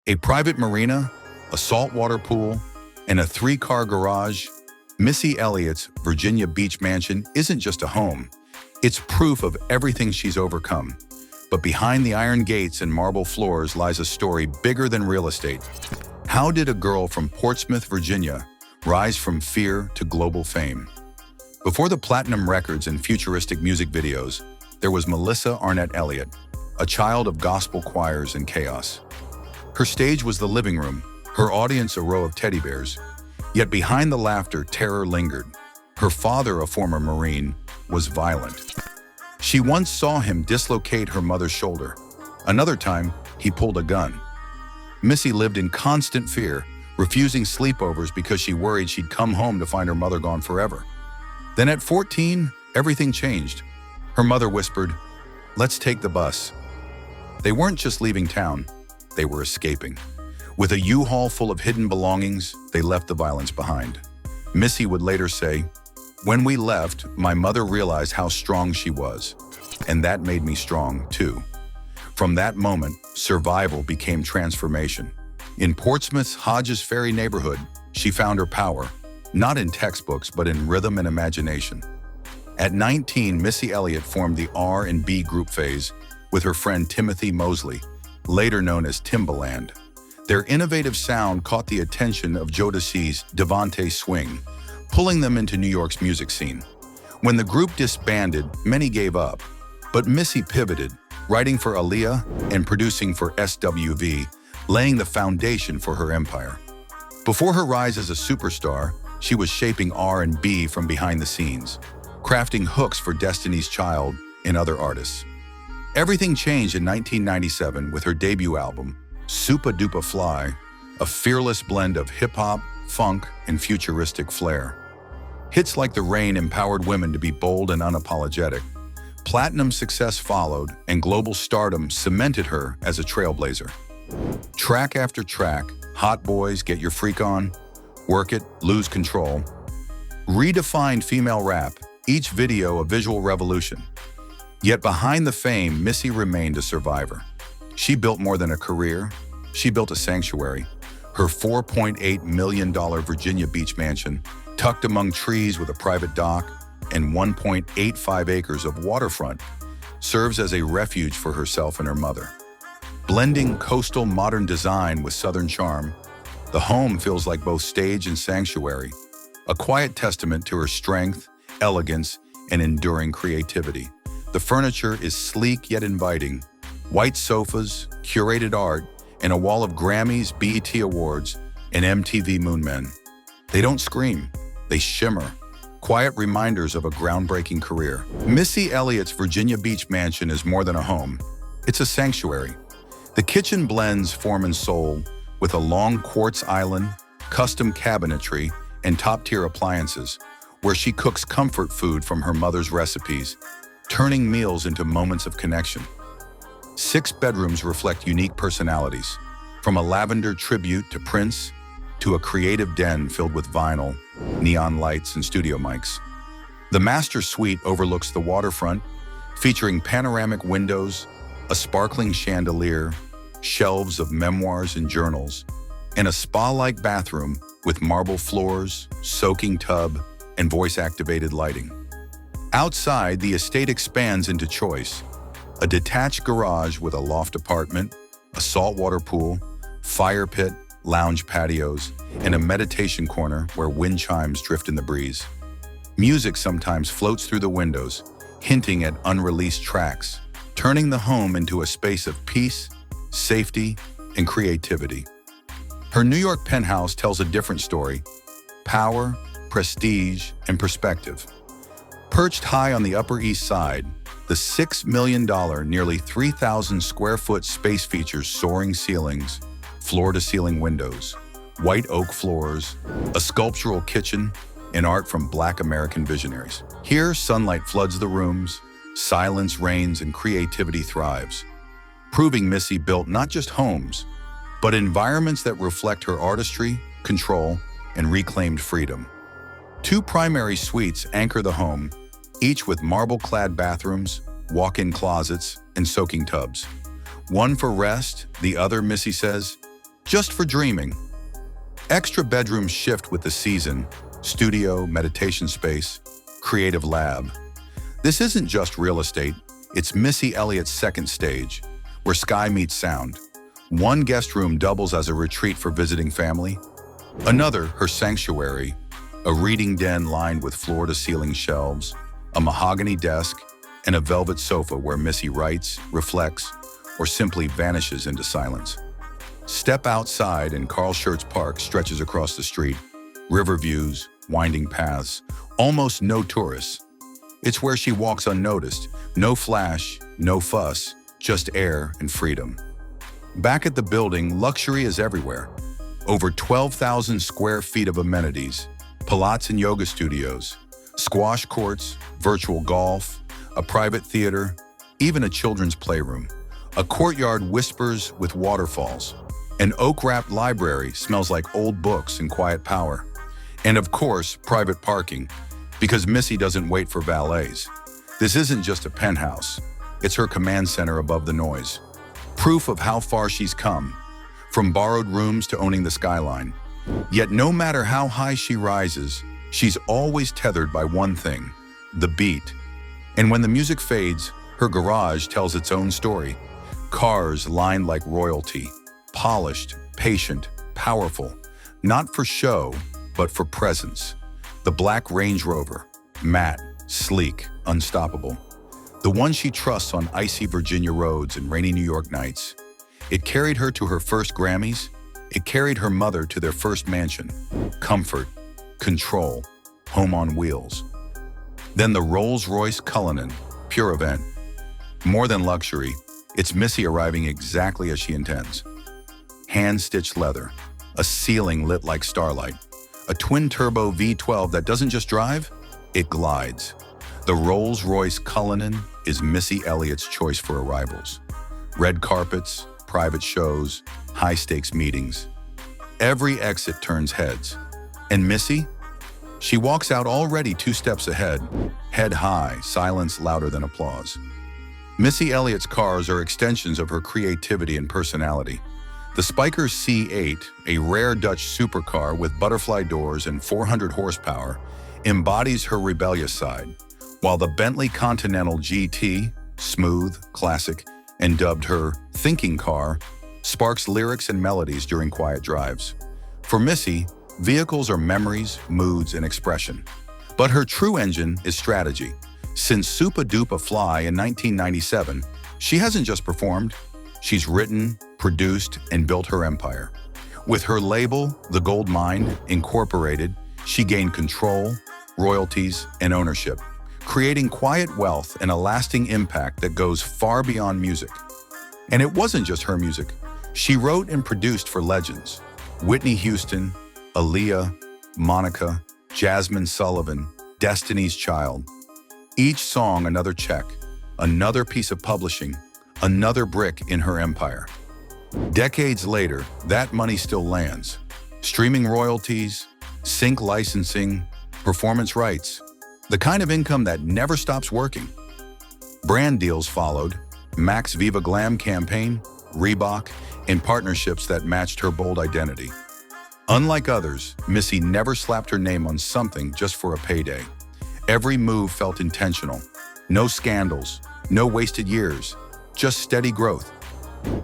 A private marina, a saltwater pool, and a 3-car garage, Missy Elliott's Virginia Beach mansion isn't just a home. It's proof of everything she's overcome. But behind the iron gates and marble floors lies a story bigger than real estate. How did a girl from Portsmouth, Virginia, rise from fear to global fame? Before the platinum records and futuristic music videos, there was Melissa Arnett Elliott, a child of gospel choirs and chaos. Her stage was the living room, her audience a row of teddy bears. Yet behind the laughter, terror lingered. Her father, a former Marine, was violent. She once saw him dislocate her mother's shoulder. Another time, he pulled a gun. Missy lived in constant fear, refusing sleepovers because she worried she'd come home to find her mother gone forever. Then at 14, everything changed. Her mother whispered, "Let's take the bus." They weren't just leaving town, they were escaping. With a U-Haul full of hidden belongings, they left the violence behind. Missy would later say, "When we left, my mother realized how strong she was, and that made me strong too." From that moment, survival became transformation. In Portsmouth's Hodges Ferry neighborhood, she found her power, not in textbooks but in rhythm and imagination. At 19, Missy Elliott formed the R&B group phase with her friend Timothy Mosley, later known as Timbaland. Their innovative sound caught the attention of Jodeci's Devante Swing, pulling them into New York's music scene. When the group disbanded, many gave up, but Missy pivoted, writing for Aaliyah and producing for SWV, laying the foundation for her empire. Before her rise as a superstar, she was shaping R&B from behind the scenes, crafting hooks for Destiny's Child and other artists. Everything changed in 1997 with her debut album, Supa Dupa Fly, a fearless blend of hip-hop, funk, and futuristic flair. Hits like The Rain empowered women to be bold and unapologetic. Platinum success followed, and global stardom cemented her as a trailblazer. Track after track, Hot Boys, Get Your Freak On, Work It, Lose Control, redefined female rap, each video a visual revolution. Yet behind the fame, Missy remained a survivor. She built more than a career, she built a sanctuary. Her $4.8 million Virginia Beach mansion, tucked among trees with a private dock and 1.85 acres of waterfront, serves as a refuge for herself and her mother. Blending coastal modern design with southern charm, the home feels like both stage and sanctuary, a quiet testament to her strength, elegance, and enduring creativity. The furniture is sleek yet inviting. White sofas, curated art, and a wall of Grammys, BET Awards, and MTV Moon Men. They don't scream, they shimmer, quiet reminders of a groundbreaking career. Missy Elliott's Virginia Beach mansion is more than a home. It's a sanctuary. The kitchen blends form and soul with a long quartz island, custom cabinetry, and top-tier appliances, where she cooks comfort food from her mother's recipes, turning meals into moments of connection. 6 bedrooms reflect unique personalities, from a lavender tribute to Prince to a creative den filled with vinyl, neon lights, and studio mics. The master suite overlooks the waterfront, featuring panoramic windows, a sparkling chandelier, shelves of memoirs and journals, and a spa-like bathroom with marble floors, soaking tub, and voice-activated lighting. Outside, the estate expands into choice. A detached garage with a loft apartment, a saltwater pool, fire pit, lounge patios, and a meditation corner where wind chimes drift in the breeze. Music sometimes floats through the windows, hinting at unreleased tracks, turning the home into a space of peace, safety, and creativity. Her New York penthouse tells a different story: power, prestige, and perspective. Perched high on the Upper East Side, the $6 million, nearly 3,000 square foot space features soaring ceilings, floor-to-ceiling windows, white oak floors, a sculptural kitchen, and art from Black American visionaries. Here, sunlight floods the rooms, silence reigns, and creativity thrives, proving Missy built not just homes, but environments that reflect her artistry, control, and reclaimed freedom. 2 primary suites anchor the home, each with marble-clad bathrooms, walk-in closets, and soaking tubs. One for rest, the other, Missy says, just for dreaming. Extra bedrooms shift with the season: studio, meditation space, creative lab. This isn't just real estate, it's Missy Elliott's second stage, where sky meets sound. One guest room doubles as a retreat for visiting family. Another, her sanctuary, a reading den lined with floor-to-ceiling shelves, a mahogany desk, and a velvet sofa where Missy writes, reflects, or simply vanishes into silence. Step outside and Carl Schurz Park stretches across the street. River views, winding paths, almost no tourists. It's where she walks unnoticed. No flash, no fuss, just air and freedom. Back at the building, luxury is everywhere. Over 12,000 square feet of amenities, Pilates and yoga studios, squash courts, virtual golf, a private theater, even a children's playroom. A courtyard whispers with waterfalls. An oak-wrapped library smells like old books and quiet power. And of course, private parking, because Missy doesn't wait for valets. This isn't just a penthouse. It's her command center above the noise. Proof of how far she's come, from borrowed rooms to owning the skyline. Yet no matter how high she rises, she's always tethered by one thing: the beat. And when the music fades, her garage tells its own story. Cars lined like royalty, polished, patient, powerful, not for show, but for presence. The black Range Rover, matte, sleek, unstoppable. The one she trusts on icy Virginia roads and rainy New York nights. It carried her to her first Grammys. It carried her mother to their first mansion. Comfort, control, home on wheels. Then the Rolls-Royce Cullinan, pure event. More than luxury, it's Missy arriving exactly as she intends. Hand-stitched leather, a ceiling lit like starlight, a twin-turbo V12 that doesn't just drive, it glides. The Rolls-Royce Cullinan is Missy Elliott's choice for arrivals. Red carpets, private shows, high-stakes meetings. Every exit turns heads. And Missy? She walks out already 2 steps ahead, head high, silence louder than applause. Missy Elliott's cars are extensions of her creativity and personality. The Spyker C8, a rare Dutch supercar with butterfly doors and 400 horsepower, embodies her rebellious side, while the Bentley Continental GT, smooth, classic, and dubbed her thinking car, sparks lyrics and melodies during quiet drives. For Missy, vehicles are memories, moods, and expression. But her true engine is strategy. Since Supa Dupa Fly in 1997, she hasn't just performed, she's written, produced, and built her empire. With her label, The Gold Mine, Incorporated, she gained control, royalties, and ownership, creating quiet wealth and a lasting impact that goes far beyond music. And it wasn't just her music. She wrote and produced for legends: Whitney Houston, Aaliyah, Monica, Jasmine Sullivan, Destiny's Child. Each song another check, another piece of publishing, another brick in her empire. Decades later, that money still lands. Streaming royalties, sync licensing, performance rights, the kind of income that never stops working. Brand deals followed: Max Viva Glam campaign, Reebok, and partnerships that matched her bold identity. Unlike others, Missy never slapped her name on something just for a payday. Every move felt intentional. No scandals, no wasted years, just steady growth.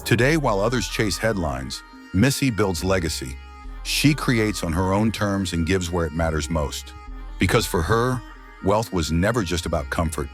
Today, while others chase headlines, Missy builds legacy. She creates on her own terms and gives where it matters most. Because for her, wealth was never just about comfort.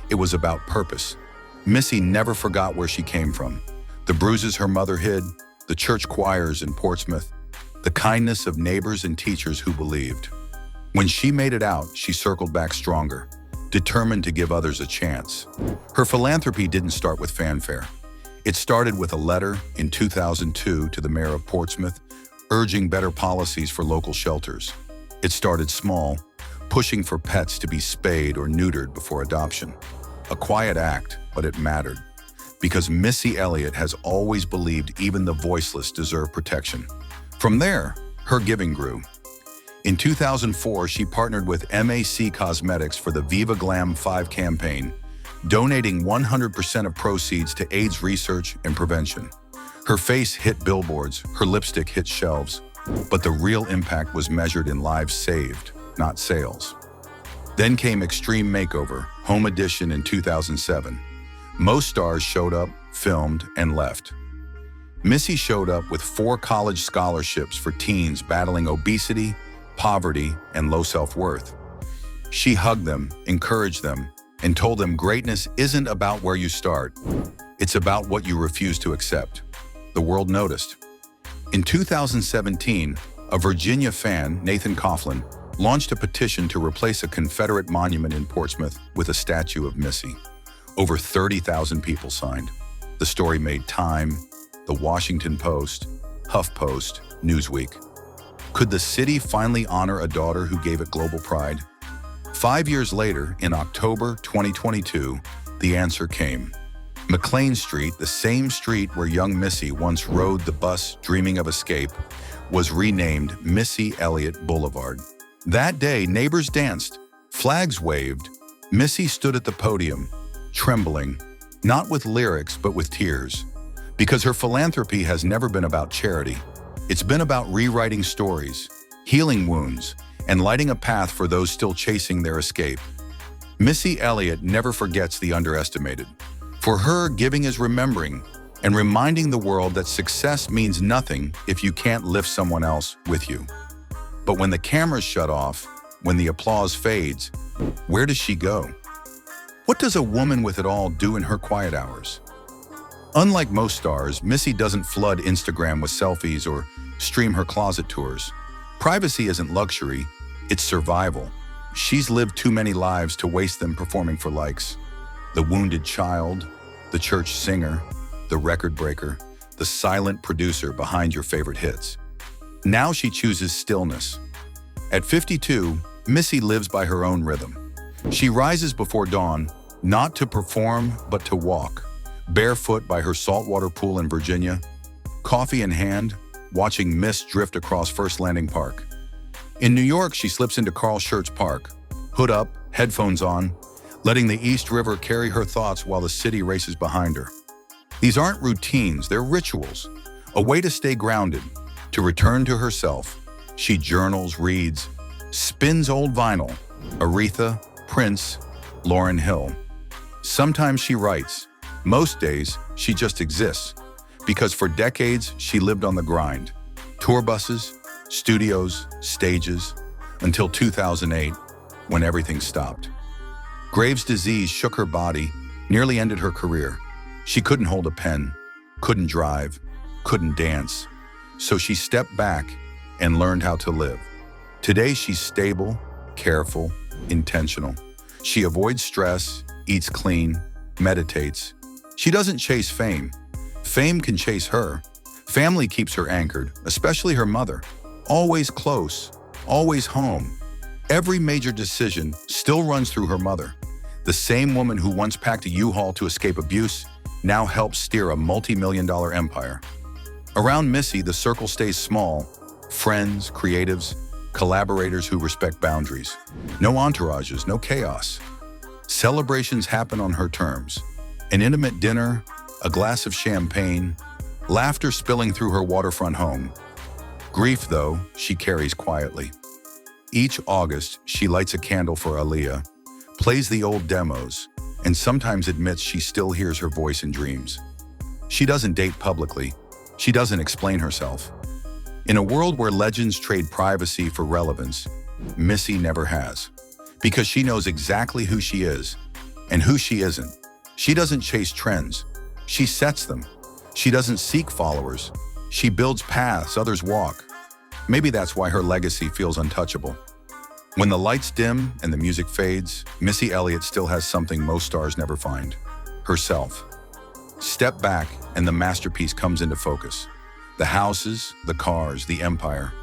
It was about purpose. Missy never forgot where she came from. The bruises her mother hid, the church choirs in Portsmouth, the kindness of neighbors and teachers who believed. When she made it out, she circled back stronger, determined to give others a chance. Her philanthropy didn't start with fanfare. It started with a letter in 2002 to the mayor of Portsmouth, urging better policies for local shelters. It started small, pushing for pets to be spayed or neutered before adoption. A quiet act, but it mattered. Because Missy Elliott has always believed even the voiceless deserve protection. From there, her giving grew. In 2004, she partnered with MAC Cosmetics for the Viva Glam 5 campaign, donating 100% of proceeds to AIDS research and prevention. Her face hit billboards, her lipstick hit shelves, but the real impact was measured in lives saved, not sales. Then came Extreme Makeover, Home Edition in 2007. Most stars showed up, filmed, and left. Missy showed up with 4 college scholarships for teens battling obesity, poverty, and low self-worth. She hugged them, encouraged them, and told them greatness isn't about where you start. It's about what you refuse to accept. The world noticed. In 2017, a Virginia fan, Nathan Coughlin, launched a petition to replace a Confederate monument in Portsmouth with a statue of Missy. Over 30,000 people signed. The story made Time, The Washington Post, HuffPost, Newsweek. Could the city finally honor a daughter who gave it global pride? 5 years later, in October 2022, the answer came. McLean Street, the same street where young Missy once rode the bus dreaming of escape, was renamed Missy Elliott Boulevard. That day, neighbors danced, flags waved. Missy stood at the podium, trembling, not with lyrics but with tears. Because her philanthropy has never been about charity. It's been about rewriting stories, healing wounds, and lighting a path for those still chasing their escape. Missy Elliott never forgets the underestimated. For her, giving is remembering and reminding the world that success means nothing if you can't lift someone else with you. But when the cameras shut off, when the applause fades, where does she go? What does a woman with it all do in her quiet hours? Unlike most stars, Missy doesn't flood Instagram with selfies or stream her closet tours. Privacy isn't luxury, it's survival. She's lived too many lives to waste them performing for likes. The wounded child, the church singer, the record breaker, the silent producer behind your favorite hits. Now she chooses stillness. At 52, Missy lives by her own rhythm. She rises before dawn, not to perform, but to walk. Barefoot by her saltwater pool in Virginia, coffee in hand, watching mist drift across First Landing Park. In New York, she slips into Carl Schurz Park, hood up, headphones on, letting the East River carry her thoughts while the city races behind her. These aren't routines, they're rituals, a way to stay grounded, to return to herself. She journals, reads, spins old vinyl, Aretha, Prince, Lauryn Hill. Sometimes she writes. Most days, she just exists, because for decades, she lived on the grind. Tour buses, studios, stages, until 2008, when everything stopped. Graves' disease shook her body, nearly ended her career. She couldn't hold a pen, couldn't drive, couldn't dance. So she stepped back and learned how to live. Today she's stable, careful, intentional. She avoids stress, eats clean, meditates. She doesn't chase fame. Fame can chase her. Family keeps her anchored, especially her mother. Always close, always home. Every major decision still runs through her mother. The same woman who once packed a U-Haul to escape abuse now helps steer a multi-million-dollar empire. Around Missy, the circle stays small. Friends, creatives, collaborators who respect boundaries. No entourages, no chaos. Celebrations happen on her terms. An intimate dinner, a glass of champagne, laughter spilling through her waterfront home. Grief, though, she carries quietly. Each August, she lights a candle for Aaliyah, plays the old demos, and sometimes admits she still hears her voice in dreams. She doesn't date publicly. She doesn't explain herself. In a world where legends trade privacy for relevance, Missy never has. Because she knows exactly who she is and who she isn't. She doesn't chase trends. She sets them. She doesn't seek followers. She builds paths others walk. Maybe that's why her legacy feels untouchable. When the lights dim and the music fades, Missy Elliott still has something most stars never find: herself. Step back and the masterpiece comes into focus. The houses, the cars, the empire.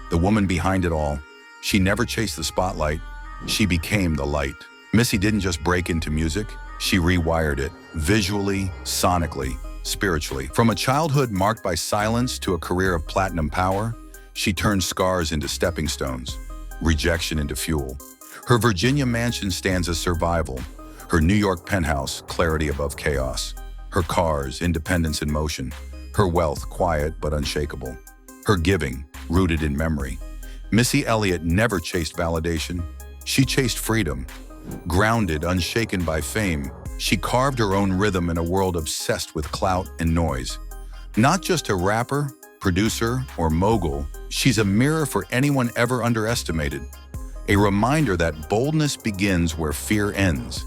The woman behind it all. She never chased the spotlight. She became the light. Missy didn't just break into music. She rewired it, visually, sonically, spiritually. From a childhood marked by silence to a career of platinum power, she turned scars into stepping stones, rejection into fuel. Her Virginia mansion stands as survival. Her New York penthouse, clarity above chaos. Her cars, independence in motion. Her wealth, quiet but unshakable. Her giving, rooted in memory. Missy Elliott never chased validation. She chased freedom. Grounded, unshaken by fame, she carved her own rhythm in a world obsessed with clout and noise. Not just a rapper, producer, or mogul, she's a mirror for anyone ever underestimated. A reminder that boldness begins where fear ends,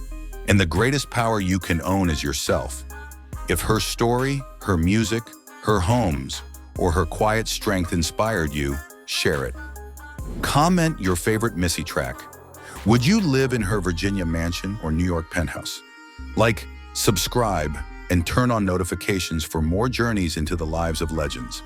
and the greatest power you can own is yourself. If her story, her music, her homes, or her quiet strength inspired you, share it. Comment your favorite Missy track. Would you live in her Virginia mansion or New York penthouse? Like, subscribe, and turn on notifications for more journeys into the lives of legends.